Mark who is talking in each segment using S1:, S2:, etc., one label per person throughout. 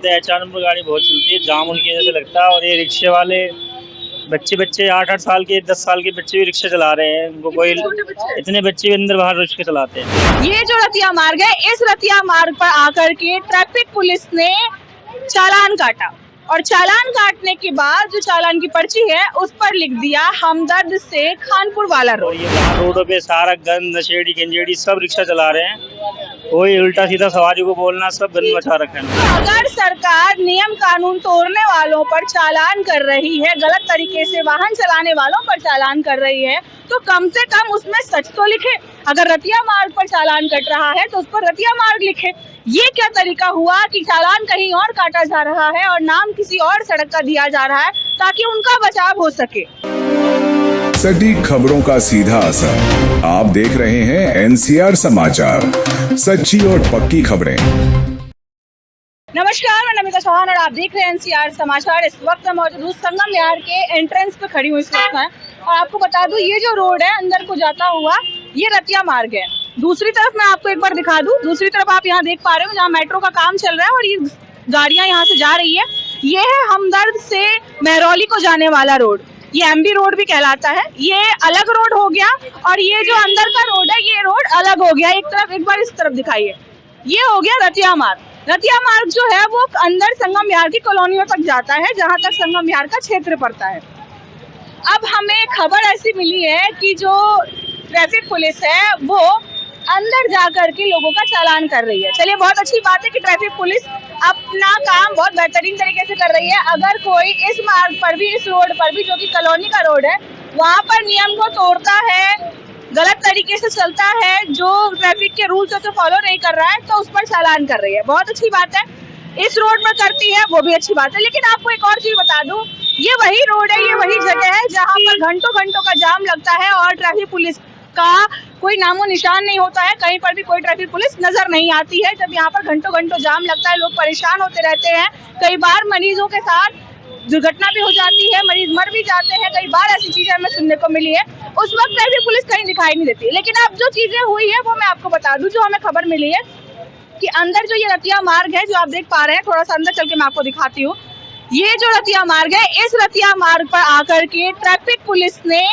S1: चार नंबर गाड़ी बहुत चलती है, जाम उनकी वजह से लगता है। और ये रिक्शे वाले बच्चे 8-8 साल के 10 साल के बच्चे भी रिक्शा चला रहे हैं। उनको कोई इतने बच्चे भी अंदर बाहर रिक्शा चलाते हैं।
S2: ये जो रतिया मार्ग है, इस रतिया मार्ग पर आकर के ट्रैफिक पुलिस ने चालान काटा और चालान काटने के बाद जो चालान की पर्ची है उस पर लिख दिया हमदर्द से खानपुर वाला रोड।
S1: और ये रोडों पे सारा गंद नशेड़ी गंजेड़ी सब रिक्शा चला रहे हैं। कोई उल्टा सीधा सवारी को बोलना, सब गंद मचा रखा है।
S2: अगर सरकार नियम कानून तोड़ने वालों पर चालान कर रही है, गलत तरीके से वाहन चलाने वालों पर चालान कर रही है, तो कम से कम उसमें सच तो लिखे। अगर रतिया मार्ग पर चालान कट रहा है तो उस पर रतिया मार्ग लिखे। ये क्या तरीका हुआ कि चालान कहीं और काटा जा रहा है और नाम किसी और सड़क का दिया जा रहा है ताकि उनका बचाव हो सके।
S3: सटीक खबरों का सीधा असर। आप देख रहे हैं एनसीआर समाचार, सच्ची और पक्की खबरें।
S2: नमस्कार, मैं नमिता चौहान और आप देख रहे हैं एनसीआर समाचार। इस वक्त मैं मौजूद हूँ संगम विहार के एंट्रेंस पे खड़ी हूँ इस वक्त मैं, और आपको बता दूं ये जो रोड है अंदर को जाता हुआ ये रतिया मार्ग है। दूसरी तरफ मैं आपको एक बार दिखा दूं, दूसरी तरफ आप यहाँ देख पा रहे हो जहाँ मेट्रो का काम चल रहा है और ये गाड़ियाँ यहाँ से जा रही है। ये है हमदर्द से मेहरौली को जाने वाला रोड, ये एमबी रोड भी कहलाता है। ये अलग रोड हो गया और ये जो अंदर का रोड है ये रोड अलग हो गया। एक तरफ एक बार इस तरफ दिखाइए, ये हो गया रतिया मार्ग। रतिया मार्ग जो है वो अंदर संगम विहार की कॉलोनियों तक जाता है जहां तक संगम विहार का क्षेत्र पड़ता है। अब हमें खबर ऐसी मिली है कि जो ट्रैफिक पुलिस है वो अंदर जाकर के लोगों का चालान कर रही है। चलिए, बहुत अच्छी बात है कि ट्रैफिक पुलिस अपना काम बहुत बेहतरीन तरीके से कर रही है। अगर कोई इस मार्ग पर भी, इस रोड पर भी जो कि कॉलोनी का रोड है, वहां पर नियम को तोड़ता है, गलत तरीके से चलता है, जो ट्रैफिक के रूल्स उसे फॉलो नहीं कर रहा है, तो उस पर चालान कर रही है। बहुत अच्छी बात है, इस रोड पर करती है वो भी अच्छी बात है। लेकिन आपको एक और चीज बता दूं, ये वही रोड है, ये वही जगह है जहां पर घंटों घंटों का जाम लगता है और ट्रैफिक पुलिस का कोई नामो निशान नहीं होता है। कहीं पर भी कोई ट्रैफिक पुलिस नजर नहीं आती है। जब यहाँ पर घंटों घंटों जाम लगता है, लोग परेशान होते रहते हैं। कई बार मरीजों के साथ दुर्घटना भी हो जाती है, मरीज मर भी जाते हैं। कई बार ऐसी चीजें हमें सुनने को मिली है। उस वक्त ट्रैफिक पुलिस कहीं दिखाई नहीं देती। लेकिन अब जो चीजें हुई है वो मैं आपको बता दूं, जो हमें खबर मिली है कि अंदर जो ये रतिया मार्ग है जो आप देख पा रहे हैं, थोड़ा सा अंदर चल के मैं आपको दिखाती हूँ। ये जो रतिया मार्ग है, इस रतिया मार्ग पर आकर के ट्रैफिक पुलिस ने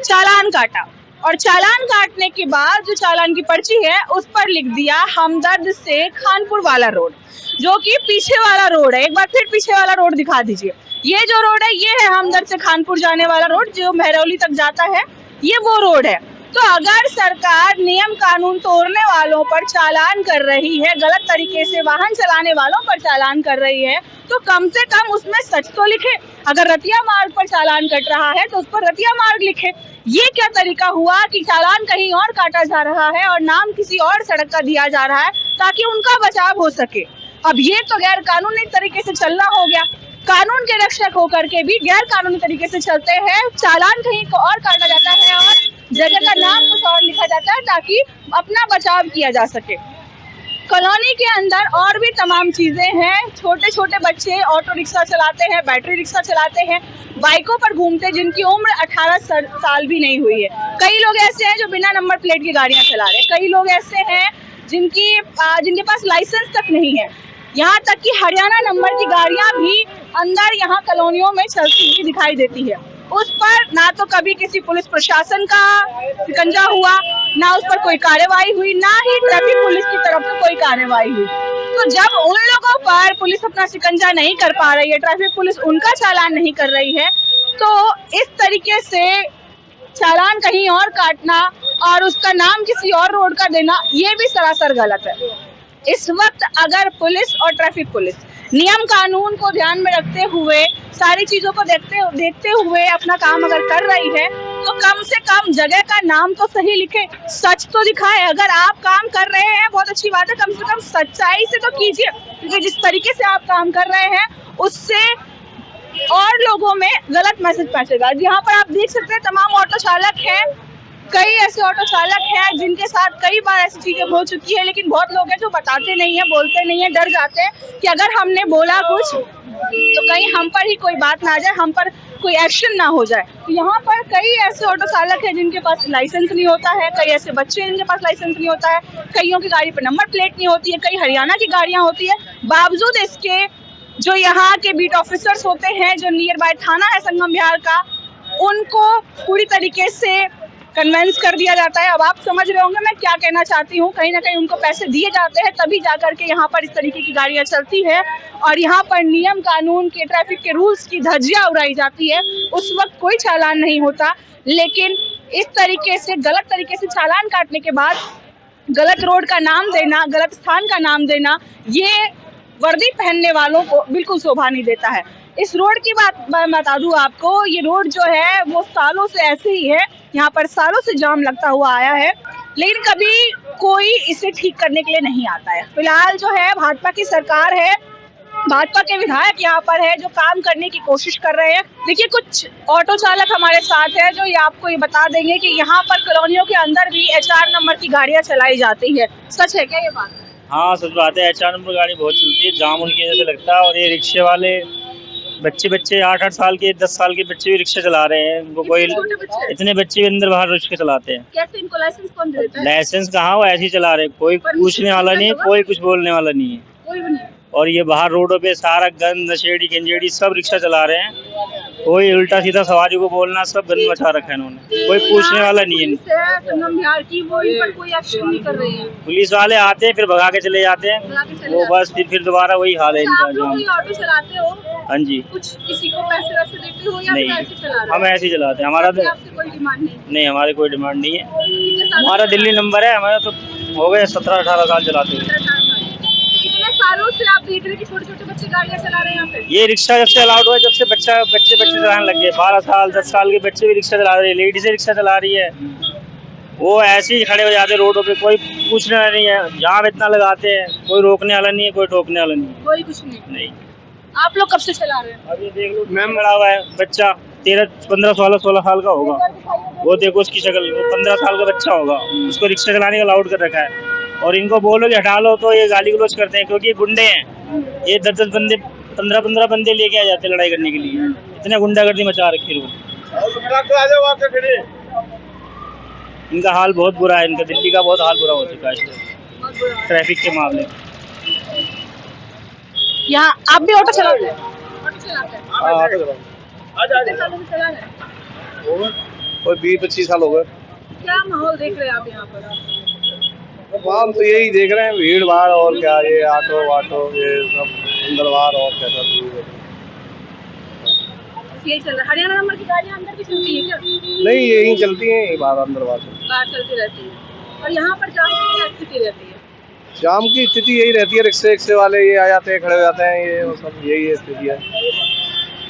S2: चालान काटा और चालान काटने के बाद जो चालान की पर्ची है उस पर लिख दिया हमदर्द से खानपुर वाला रोड, जो कि पीछे वाला रोड है। एक बार फिर पीछे वाला रोड दिखा दीजिए। ये जो रोड है ये है हमदर्द से खानपुर जाने वाला रोड, जो मेहरौली तक जाता है, ये वो रोड है। तो अगर सरकार नियम कानून तोड़ने वालों पर चालान कर रही है, गलत तरीके से वाहन चलाने वालों पर चालान कर रही है, तो कम से कम उसमें सच तो लिखे। अगर रतिया मार्ग पर चालान कट रहा है तो उस पर रतिया मार्ग लिखे। ये क्या तरीका हुआ कि चालान कहीं और काटा जा रहा है और नाम किसी और सड़क का दिया जा रहा है ताकि उनका बचाव हो सके। अब ये तो गैर कानूनी तरीके से चलना हो गया। कानून के रक्षक होकर के भी गैर कानूनी तरीके से चलते हैं। चालान कहीं को और काटा जाता है और जगह का नाम कुछ और लिखा जाता है ताकि अपना बचाव किया जा सके। कॉलोनी के अंदर और भी तमाम चीजें हैं। छोटे छोटे बच्चे ऑटो रिक्शा चलाते हैं, बैटरी रिक्शा चलाते हैं, बाइकों पर घूमते हैं, जिनकी उम्र 18 साल भी नहीं हुई है। कई लोग ऐसे हैं जो बिना नंबर प्लेट की गाड़ियां चला रहे हैं। कई लोग ऐसे हैं जिनके पास लाइसेंस तक नहीं है। यहाँ तक कि हरियाणा नंबर की गाड़ियां भी अंदर यहाँ कॉलोनियों में चलती हुई दिखाई देती है। उस पर ना तो कभी किसी पुलिस प्रशासन का शिकंजा हुआ, ना उस पर कोई कार्रवाई हुई, ना ही ट्रैफिक पुलिस की तरफ से कोई कार्रवाई हुई। तो जब उन लोगों पर पुलिस अपना शिकंजा नहीं कर पा रही है, ट्रैफिक पुलिस उनका चालान नहीं कर रही है, तो इस तरीके से चालान कहीं और काटना और उसका नाम किसी और रोड का देना, ये भी सरासर गलत है। इस वक्त अगर पुलिस और ट्रैफिक पुलिस नियम कानून को ध्यान में रखते हुए, सारी चीजों को देखते हुए अपना काम अगर कर रही है, तो कम से कम जगह का नाम तो सही लिखे, सच तो दिखाए। अगर आप काम कर रहे हैं बहुत अच्छी बात है, कम से कम सच्चाई से तो कीजिए, क्योंकि जिस तरीके से आप काम कर रहे हैं उससे और लोगों में गलत मैसेज पहुंचेगा। यहाँ पर आप देख सकते हैं तमाम ऑटो चालक हैं, कई ऐसे ऑटो चालक हैं जिनके साथ कई बार ऐसी चीजें हो चुकी है। लेकिन बहुत लोग हैं जो बताते नहीं है, बोलते नहीं है, डर जाते हैं कि अगर हमने बोला कुछ तो कहीं हम पर ही कोई बात ना आ जाए, हम पर कोई एक्शन ना हो जाए। तो यहाँ पर कई ऐसे ऑटो चालक हैं जिनके पास लाइसेंस नहीं होता है, कई ऐसे बच्चे हैं जिनके पास लाइसेंस नहीं होता है, कईयों की गाड़ी पर नंबर प्लेट नहीं होती है, कई हरियाणा की गाड़ियाँ होती है। बावजूद इसके जो यहाँ के बीट ऑफिसर्स होते हैं, जो नियर बाय थाना है संगम विहार का, उनको पूरी तरीके से कन्वेंस कर दिया जाता है। अब आप समझ रहे होंगे मैं क्या कहना चाहती हूँ। कहीं ना कहीं उनको पैसे दिए जाते हैं तभी जाकर के यहाँ पर इस तरीके की गाड़ियाँ चलती है और यहाँ पर नियम कानून के, ट्रैफिक के रूल्स की धज्जियाँ उड़ाई जाती है। उस वक्त कोई चालान नहीं होता, लेकिन इस तरीके से गलत तरीके से चालान काटने के बाद गलत रोड का नाम देना, गलत स्थान का नाम देना, ये वर्दी पहनने वालों को बिल्कुल शोभा नहीं देता है। इस रोड की बात मैं बता दूं आपको, ये रोड जो है वो सालों से ऐसे ही है, यहाँ पर सालों से जाम लगता हुआ आया है, लेकिन कभी कोई इसे ठीक करने के लिए नहीं आता है। फिलहाल जो है भाजपा की सरकार है, भाजपा के विधायक यहाँ पर है जो काम करने की कोशिश कर रहे हैं। देखिए कुछ ऑटो चालक हमारे साथ है जो ये आपको ये बता देंगे कि यहाँ पर कॉलोनियों के अंदर भी HR नंबर की गाड़ियाँ चलाई जाती है। सच है क्या ये बात?
S1: हाँ सच बात है, HR नंबर गाड़ी बहुत चलती है, जाम उनकी वजह से लगता है। और ये रिक्शे वाले बच्चे 8-8 साल के 10 साल के बच्चे भी रिक्शा चला रहे हैं। उनको कोई इतने बच्चे भी अंदर बाहर रिक्शे चलाते हैं।
S2: कैसे इनको लाइसेंस कौन देता है?
S1: लाइसेंस कहाँ, वो ऐसे ही चला रहे हैं, कोई पूछने वाला नहीं है, कोई कुछ बोलने वाला नहीं है।
S2: कोई भी नहीं।
S1: और ये बाहर रोडों पे सारा गंद, नशेड़ी, गंजेड़ी सब रिक्शा चला रहे हैं। कोई उल्टा सीधा सवारी को बोलना, सब गंद मचा रखा है इन्होंने, कोई पूछने वाला नहीं है।
S2: संगम विहार की वो इन पर कोई एक्शन नहीं कर रही है।
S1: पुलिस वाले आते हैं फिर भगा के चले जाते हैं, वो बस फिर दोबारा वही हाल है इनका। जो
S2: ऑटो चलाते हो?
S1: हाँ जी।
S2: कुछ किसी को पैसे वैसे देते हो या
S1: नहीं,
S2: ऐसे चला रहे हो?
S1: हम ऐसे ही चलाते हैं। हमारा तो
S2: कोई डिमांड नहीं?
S1: हमारी कोई डिमांड नहीं है। हमारा दिल्ली नंबर है, हमारा तो हो गए 17-18 साल चलाते हुए।
S2: कितने सालों से आप देख रहे हैं कि छोटे छोटे बच्चे गाड़ियाँ चला रहे हैं यहाँ पे?
S1: ये रिक्शा जब से अलाउड हुआ, जब से बच्चे चलाने लग गए, 12 साल 10 साल के बच्चे भी रिक्शा चला रहे हैं, लेडीज रिक्शा चला रही है। वो ऐसे ही खड़े हो जाते हैं रोडों पे, कोई पूछने वाला नहीं है। जाम इतना लगाते हैं, कोई रोकने वाला नहीं है, कोई टोकने वाला नहीं है,
S2: कोई कुछ नहीं। आप लोग कब से चला रहे हैं?
S1: अभी देख लो मैम खड़ा हुआ है बच्चा, 16 साल का होगा। वो देखो उसकी शक्ल, वो 15 साल का बच्चा होगा, उसको रिक्शा चलाने का अलाउड कर रखा है। और इनको बोलो कि हटा लो तो ये गाली गलौज करते हैं, क्योंकि ये गुंडे हैं। ये 10-10 बंदे, 15-15 बंदे लेके आ जाते हैं लड़ाई करने के लिए। इतने गुंडागर्दी मचा रखी है। इनका हाल बहुत बुरा है, इनका दिल्ली का बहुत हाल बुरा हो चुका है ट्रैफिक के मामले में।
S2: यहाँ आप भी ऑटो चलाते हैं?
S4: कोई 20-25 साल हो गए।
S2: क्या माहौल देख रहे हैं आप यहाँ पर?
S4: हम तो यही देख रहे हैं, भीड़ भाड़ और क्या, ये ऑटो ये सब अंदर बाहर और क्या सब
S2: यही चल रहा है। हरियाणा नंबर की गाड़ियाँ अंदर भी चलती है क्या?
S4: नहीं, यही चलती हैं, बाहर अंदर बाहर
S2: चलती रहती है। और यहाँ पर जाम की क्या स्थिति रहती है?
S4: जाम की स्थिति यही रहती है, रिक्शे वाले ये आ जाते हैं, खड़े हो जाते हैं, ये सब यही स्थिति है।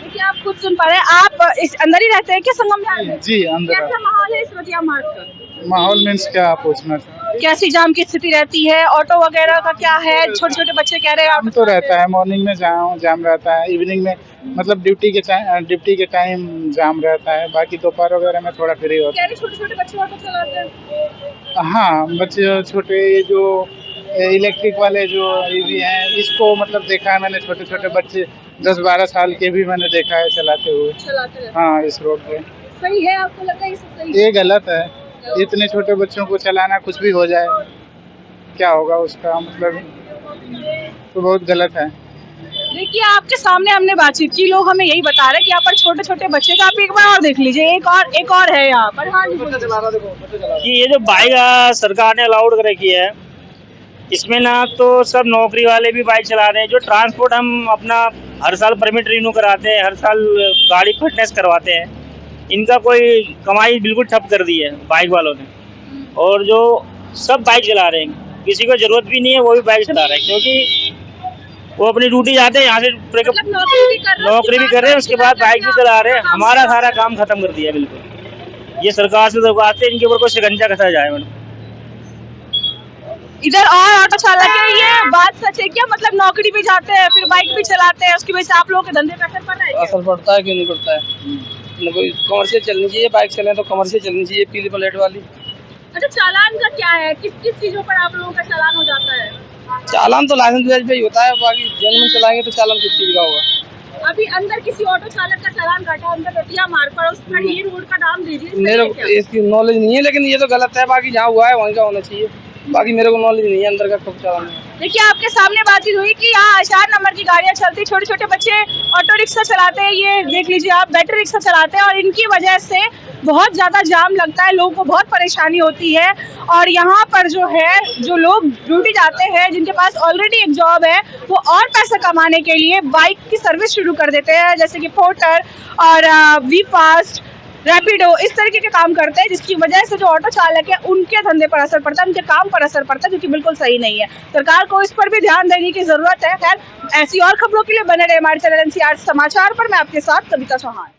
S2: देखिए आप खुद सुन पा रहे हैं, आप इस अंदर ही रहते हैं क्या संगम विहार में?
S5: जी अंदर।
S2: कैसा माहौल है इस रतिया मार्ग का?
S5: माहौल मीन्स क्या पूछना था?
S2: कैसी जाम की स्थिति रहती है, ऑटो वगैरह का क्या है? छोटे छोटे बच्चे कह रहे हैं
S5: जाम तो रहता है, मॉर्निंग में जाम रहता है, इवनिंग में मतलब ड्यूटी के टाइम जाम रहता है, बाकी दोपहर वगैरह में थोड़ा फ्री होता है।
S2: छोटे छोटे बच्चे ऑटो चलाते हैं?
S5: हाँ, बच्चे छोटे, ये जो इलेक्ट्रिक वाले जो ईवी हैं, इसको मतलब देखा है मैंने, छोटे छोटे बच्चे 10-12 साल के भी मैंने देखा है चलाते हुए। हाँ, इस रोड पे।
S2: सही है? आपको लगता है ये सब सही है?
S5: ये गलत है, इतने छोटे बच्चों को चलाना, कुछ भी हो जाए क्या होगा उसका, मतलब तो बहुत गलत है।
S2: देखिए आपके सामने हमने बातचीत की, लोग हमें यही बता रहे हैं कि यहाँ पर छोटे छोटे बच्चे का, आप एक बार और देख लीजिए, एक और है यहाँ पर। हाँ
S1: कि ये जो बाइक सरकार ने अलाउड कर रखी है, इसमें ना तो सब नौकरी वाले भी बाइक चला रहे हैं। जो ट्रांसपोर्ट हम अपना हर साल परमिट रिन्यू कराते हैं, हर साल गाड़ी फिटनेस करवाते हैं, इनका कोई कमाई बिल्कुल ठप कर दी है बाइक वालों ने। और जो सब बाइक चला रहे हैं, किसी को जरूरत भी नहीं है वो भी बाइक चला रहे हैं, क्योंकि वो अपनी ड्यूटी जाते हैं, यहाँ से नौकरी भी कर रहे हैं, उसके बाद बाइक भी चला रहे हैं। हमारा सारा काम खत्म कर दिया बिल्कुल। ये सरकार से दरख्वास्त है, इनके ऊपर कोई शिकंजा कसा जाए। मैडम
S2: इधर और ऑटो चालक है, ये बात सच है क्या? मतलब नौकरी भी जाते हैं फिर बाइक भी चलाते हैं, उसकी वजह से आप लोगों के धंधे पे असर पड़ रहा है?
S6: असर पड़ता है, क्यों नहीं पड़ता है? कोई कमर्शियल चलनी चाहिए, बाइक चले तो कमर्शियल चलनी चाहिए, पीली प्लेट वाली।
S2: अच्छा, चालान का क्या है? किस किस चीजों पर आप लोगों का चालान हो जाता है?
S6: चालान तो लाइसेंस पे ही होता है, बाकी जेल में चलाएंगे तो चालान किस चीज का होगा?
S2: अभी अंदर किसी ऑटो चालक का चालान काटा अंदर रतिया मार्ग पर, उस पर ये रोड का नाम दीजिए।
S6: मेरे को इसकी नॉलेज नहीं है, लेकिन ये तो गलत है। बाकी जहाँ हुआ है वहीं का होना चाहिए, बाकी मेरे को नॉलेज नहीं है अंदर का कब चलाना है।
S2: देखिए आपके सामने बातचीत हुई कि यहाँ 4 नंबर की गाड़ियाँ चलती, छोटे छोटे बच्चे ऑटो रिक्शा चलाते हैं, ये देख लीजिए आप, बैटरी रिक्शा चलाते हैं और इनकी वजह से बहुत ज़्यादा जाम लगता है, लोगों को बहुत परेशानी होती है। और यहाँ पर जो है, जो लोग ड्यूटी जाते हैं, जिनके पास ऑलरेडी एक जॉब है, वो और पैसा कमाने के लिए बाइक की सर्विस शुरू कर देते हैं, जैसे कि पोर्टर और वी फास्ट, रैपिडो, इस तरीके के काम करते हैं, जिसकी वजह से जो ऑटो चालक है उनके धंधे पर असर पड़ता है, उनके काम पर असर पड़ता है, जो कि बिल्कुल सही नहीं है। सरकार को इस पर भी ध्यान देने की जरूरत है। खैर, ऐसी और खबरों के लिए बने रहे हमारे चैनल NCR समाचार पर। मैं आपके साथ कविता चौहान।